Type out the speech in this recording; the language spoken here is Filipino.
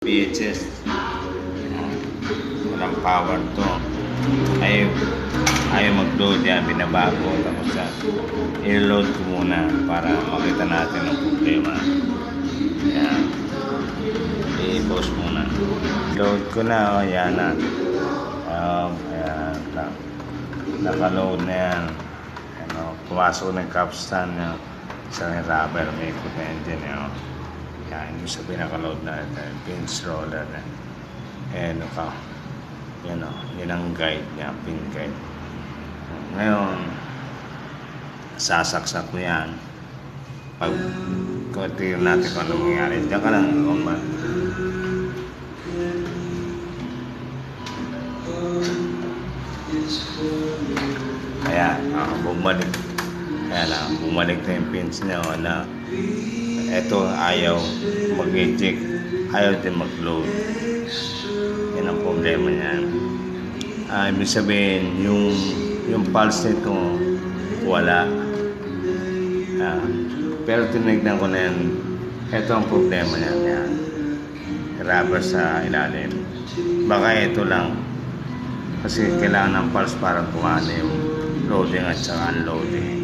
VHS. Walang power to. Ayaw mag-load yan, binabago. Tapos i-load ko muna para makita natin ang problema. Yan. I-pause muna. Load ko na, yan na. Ayan, naka-load na yan. Pumasok ng capstan niya. Isang rubber, may ikot na engine niya. Yan, yung sa pinaka-load na ito, pinch roller na. Yan o, yun ang guide niya, pin guide. Ngayon, sasaksak ko yan. Pag tingnan natin kung ano mangyari. Diyan ka lang, ba? Ayan, bumalik. Ayan na, bumalik na yung pins niya na eto ayaw mag-eject, ayaw din mag-load. Yan ang problema niyan. Ibig sabihin, yung pulse nito wala. Pero tinignan ko na yan, eto ang problema niyan. Yan. Rubber sa ilalim. Baka ito lang. Kasi kailangan ng pulse para gumana yung loading at saka unloading.